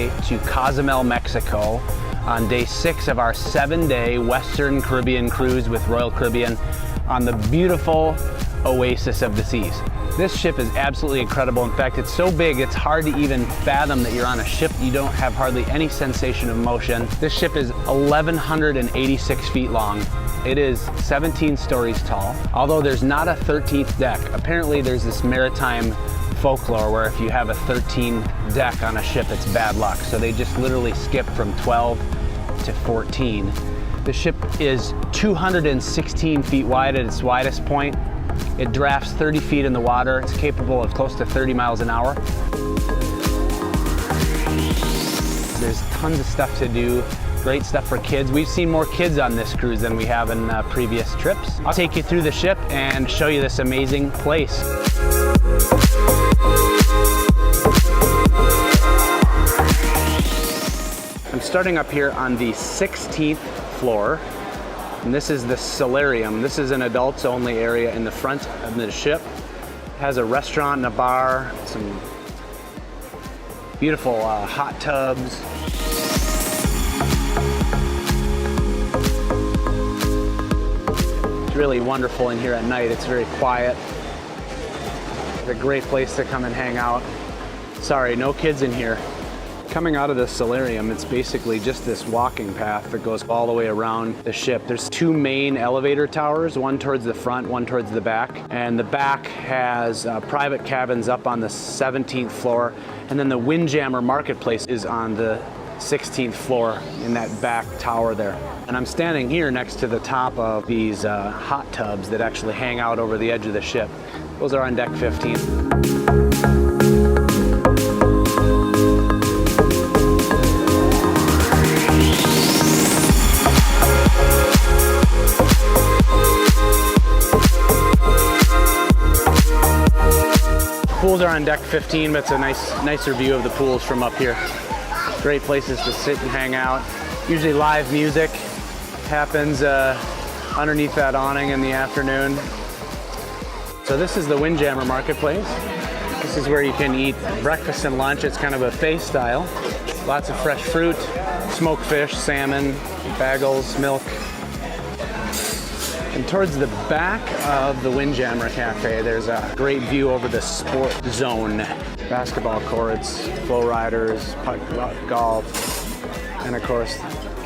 way to Cozumel, Mexico on day 6 of our 7-day Western Caribbean cruise with Royal Caribbean on the beautiful Oasis of the Seas. This ship is absolutely incredible. In fact, it's so big, it's hard to even fathom that you're on a ship. You don't have hardly any sensation of motion. This ship is 1,186 feet long. It is 17 stories tall. Although there's not a 13th deck. Apparently there's this maritime folklore where if you have a 13th deck on a ship, it's bad luck. So they just literally skip from 12 to 14. The ship is 216 feet wide at its widest point. It drafts 30 feet in the water. It's capable of close to 30 miles an hour. There's tons of stuff to do. Great stuff for kids. We've seen more kids on this cruise than we have in previous trips. I'll take you through the ship and show you this amazing place. I'm starting up here on the 16th floor. And this is the solarium. This is an adults only area in the front of the ship. It has a restaurant and a bar, some beautiful hot tubs. It's really wonderful in here at night. It's very quiet. It's a great place to come and hang out. Sorry, no kids in here. Coming out of the solarium, it's basically just this walking path that goes all the way around the ship. There's 2 main elevator towers, one towards the front, one towards the back. And the back has private cabins up on the 17th floor. And then the Windjammer Marketplace is on the 16th floor in that back tower there. And I'm standing here next to the top of these hot tubs that actually hang out over the edge of the ship. Those are on deck 15. Pools are on deck 15, but it's a nicer view of the pools from up here. Great places to sit and hang out. Usually live music happens underneath that awning in the afternoon. So this is the Windjammer Marketplace. This is where you can eat breakfast and lunch. It's kind of a buffet style. Lots of fresh fruit, smoked fish, salmon, bagels, milk. And towards the back of the Windjammer Cafe, there's a great view over the sport zone. Basketball courts, flow riders, putt golf, and of course,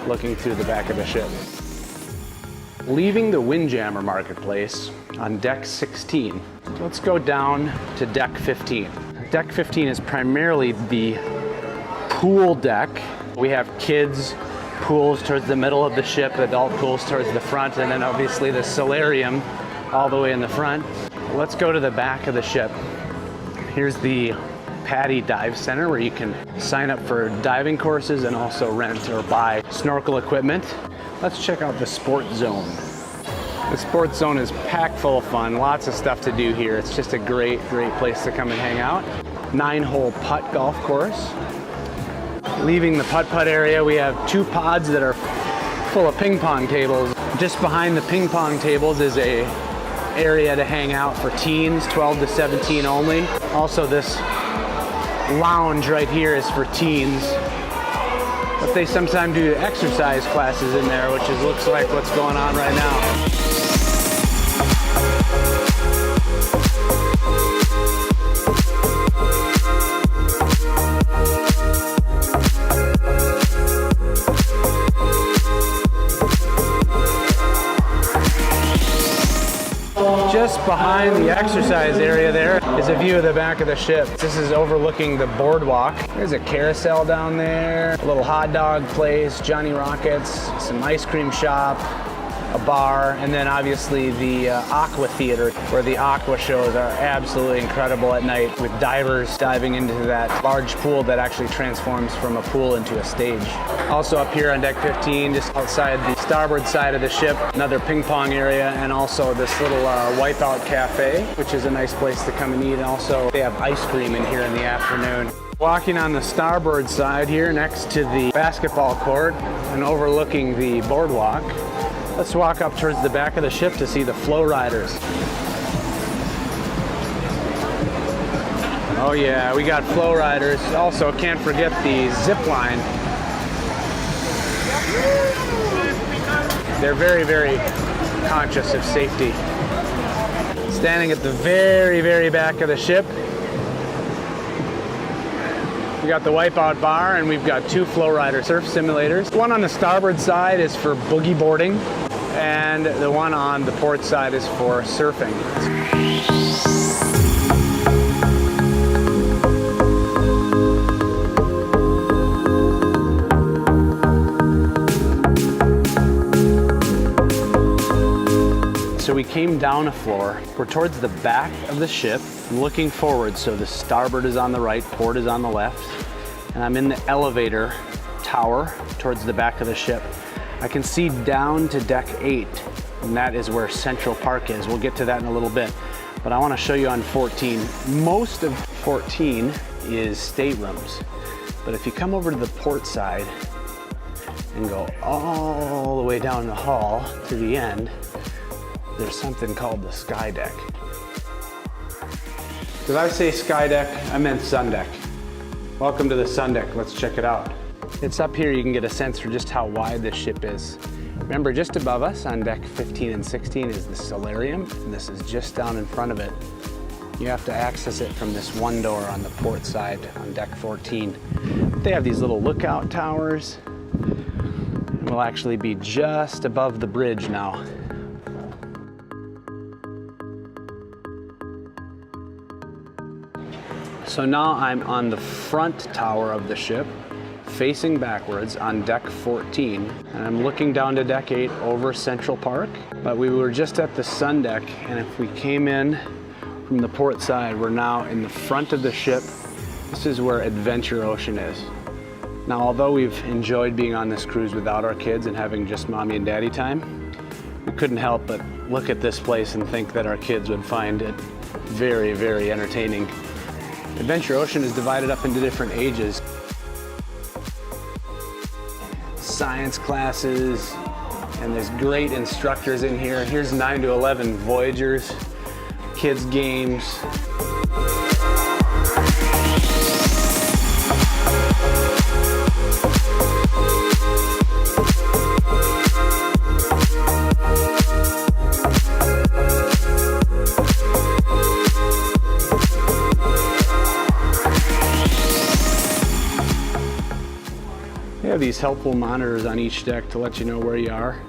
looking through the back of the ship. Leaving the Windjammer Marketplace on deck 16, let's go down to deck 15. Deck 15 is primarily the pool deck. We have kids pools towards the middle of the ship, adult pools towards the front, and then obviously the solarium all the way in the front. Let's go to the back of the ship. Here's the Patty Dive Center where you can sign up for diving courses and also rent or buy snorkel equipment. Let's check out the sport zone. The sports zone is packed full of fun, lots of stuff to do here. It's just a great place to come and hang out. 9-hole putt golf course. Leaving the putt-putt area, we have 2 pods that are full of ping pong tables. Just behind the ping pong tables is a area to hang out for teens, 12 to 17 only. Also, this lounge right here is for teens. But they sometimes do exercise classes in there, which looks like what's going on right now. Just behind the exercise area there is a view of the back of the ship. This is overlooking the boardwalk. There's a carousel down there, a little hot dog place, Johnny Rockets, some ice cream shop, a bar, and then obviously the Aqua Theater, where the aqua shows are absolutely incredible at night with divers diving into that large pool that actually transforms from a pool into a stage. Also up here on deck 15, just outside the starboard side of the ship, another ping pong area, and also this little Wipeout Cafe, which is a nice place to come and eat. And also they have ice cream in here in the afternoon. Walking on the starboard side here next to the basketball court and overlooking the boardwalk, let's walk up towards the back of the ship to see the flow riders. Oh yeah, we got flow riders. Also, can't forget the zip line. They're very, very conscious of safety. Standing at the very, very back of the ship, we got the wipeout bar, and we've got 2 flow rider surf simulators. One on the starboard side is for boogie boarding, and the one on the port side is for surfing. So we came down a floor. We're towards the back of the ship, looking forward. So the starboard is on the right, port is on the left. And I'm in the elevator tower towards the back of the ship. I can see down to deck 8, and that is where Central Park is. We'll get to that in a little bit. But I want to show you on 14. Most of 14 is staterooms. But if you come over to the port side and go all the way down the hall to the end, there's something called the sky deck. Did I say sky deck? I meant sun deck. Welcome to the sun deck. Let's check it out. It's up here. You can get a sense for just how wide this ship is. Remember, just above us on deck 15 and 16 is the solarium, and this is just down in front of it. You have to access it from this one door on the port side on deck 14. They have these little lookout towers. We'll actually be just above the bridge now. So now I'm on the front tower of the ship, facing backwards on deck 14, and I'm looking down to deck 8 over Central Park. But we were just at the sun deck, and if we came in from the port side, we're now in the front of the ship. This is where Adventure Ocean is. Now, although we've enjoyed being on this cruise without our kids and having just mommy and daddy time, we couldn't help but look at this place and think that our kids would find it very, very entertaining. Adventure Ocean is divided up into different ages. Science classes, and there's great instructors in here. Here's 9 to 11 Voyagers, kids games. They have these helpful monitors on each deck to let you know where you are.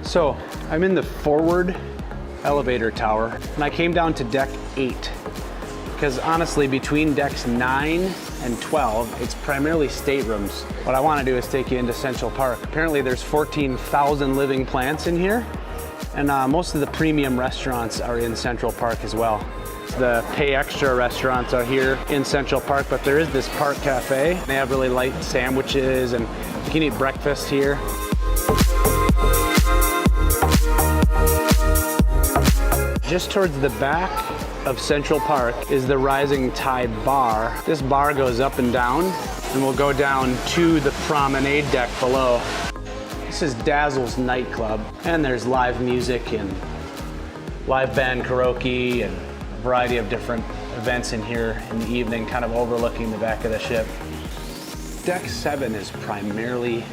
So I'm in the forward elevator tower, and I came down to deck 8 because honestly, between decks 9 and 12, it's primarily staterooms. What I want to do is take you into Central Park. Apparently there's 14,000 living plants in here, and most of the premium restaurants are in Central Park as well. The pay extra restaurants are here in Central Park, but there is this park cafe. They have really light sandwiches, and you can eat breakfast here. Just towards the back of Central Park is the Rising Tide Bar. This bar goes up and down, and we'll go down to the promenade deck below. This is Dazzle's nightclub, and there's live music and live band karaoke and a variety of different events in here in the evening, kind of overlooking the back of the ship. Deck 7 is primarily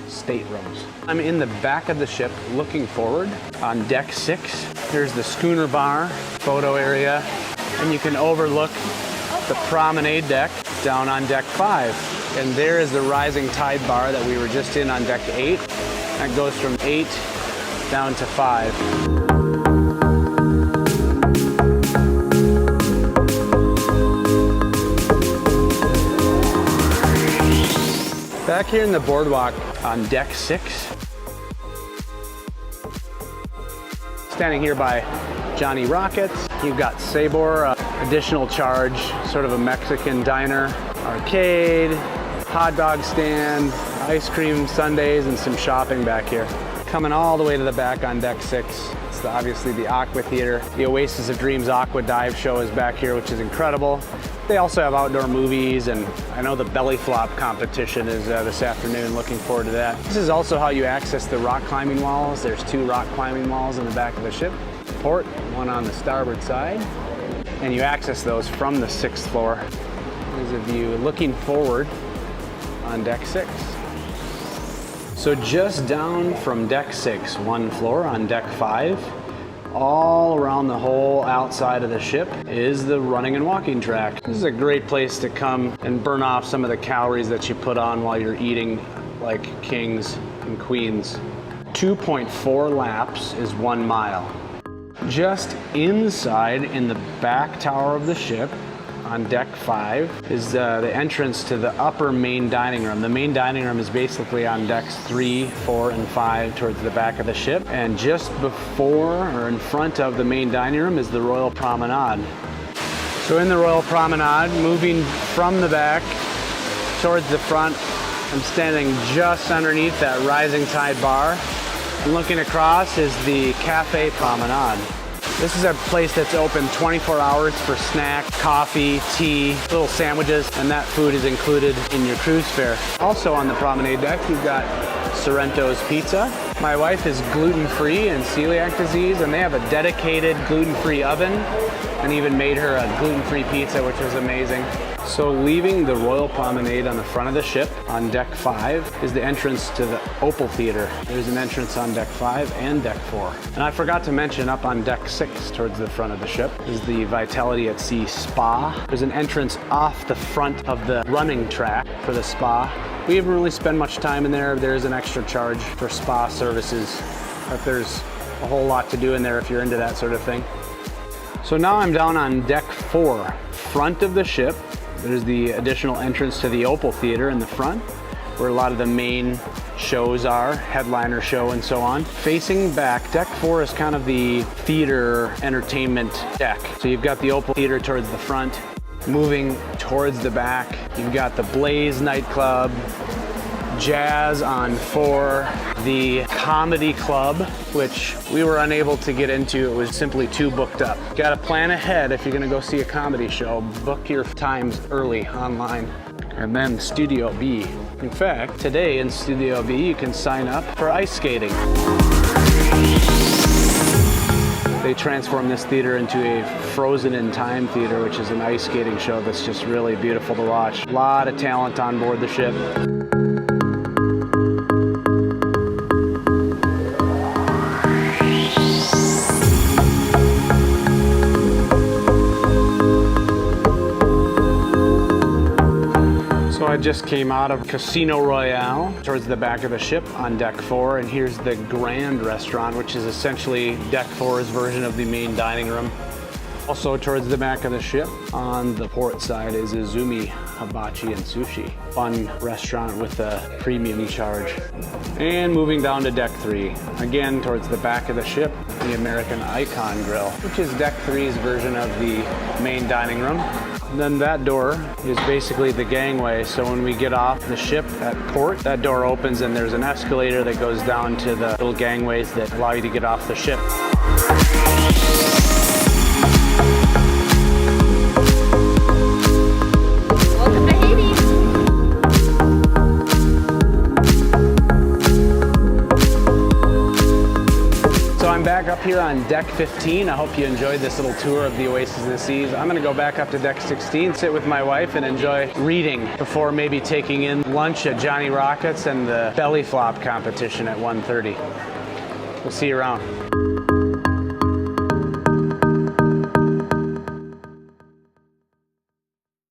staterooms. I'm in the back of the ship looking forward. On deck 6, there's the schooner bar, photo area, and you can overlook the promenade deck down on deck 5. And there is the Rising Tide Bar that we were just in on deck 8. That goes from 8 down to 5. Back here in the boardwalk on deck 6, standing here by Johnny Rockets, you've got Sabor, additional charge, sort of a Mexican diner, arcade, hot dog stand, ice cream sundaes, and some shopping back here. Coming all the way to the back on deck 6, it's obviously the Aqua Theater. The Oasis of Dreams Aqua Dive Show is back here, which is incredible. They also have outdoor movies, and I know the belly flop competition is this afternoon. Looking forward to that. This is also how you access the rock climbing walls. There's 2 rock climbing walls in the back of the ship. Port, one on the starboard side. and you access those from the 6th floor. There's a view looking forward on deck 6. So just down from deck 6, one floor on deck 5, all around the whole outside of the ship is the running and walking track. This is a great place to come and burn off some of the calories that you put on while you're eating like kings and queens. 2.4 laps is 1 mile. Just inside in the back tower of the ship on deck 5 is the entrance to the upper main dining room. The main dining room is basically on decks 3, 4, and 5 towards the back of the ship. And just before or in front of the main dining room is the Royal Promenade. So in the Royal Promenade, moving from the back towards the front, I'm standing just underneath that rising tide bar. And looking across is the Cafe Promenade. This is a place that's open 24 hours for snack, coffee, tea, little sandwiches, and that food is included in your cruise fare. Also on the promenade deck, you've got Sorrento's Pizza. My wife is gluten-free and celiac disease, and they have a dedicated gluten-free oven, and even made her a gluten-free pizza, which was amazing. So leaving the Royal Promenade on the front of the ship on deck 5 is the entrance to the Opal Theater. There's an entrance on deck 5 and deck 4. And I forgot to mention up on deck 6 towards the front of the ship is the Vitality at Sea Spa. There's an entrance off the front of the running track for the spa. We haven't really spent much time in there. There's an extra charge for spa services, but there's a whole lot to do in there if you're into that sort of thing. So now I'm down on deck 4, front of the ship. There's the additional entrance to the Opal Theater in the front, where a lot of the main shows are, headliner show and so on. Facing back, deck 4 is kind of the theater entertainment deck. So you've got the Opal Theater towards the front. Moving towards the back, you've got the Blaze nightclub, Jazz on 4, the Comedy Club, which we were unable to get into. It was simply too booked up. Got to plan ahead if you're going to go see a comedy show. Book your times early online. And then Studio B. In fact, today in Studio B, you can sign up for ice skating. They transformed this theater into a Frozen in Time theater, which is an ice skating show that's just really beautiful to watch. A lot of talent on board the ship. I just came out of Casino Royale towards the back of the ship on deck 4, and here's the Grand Restaurant, which is essentially deck 4's version of the main dining room. Also towards the back of the ship on the port side is Izumi Hibachi and Sushi. Fun restaurant with a premium charge. And moving down to deck 3, again towards the back of the ship, the American Icon Grill, which is deck 3's version of the main dining room. And then that door is basically the gangway, so when we get off the ship at port, that door opens and there's an escalator that goes down to the little gangways that allow you to get off the ship. Welcome to Haiti. So I'm back up here on deck 15. I hope you enjoyed this little tour of the Oasis of the Seas. I'm gonna go back up to deck 16, sit with my wife and enjoy reading before maybe taking in lunch at Johnny Rockets and the belly flop competition at 1:30. We'll see you around.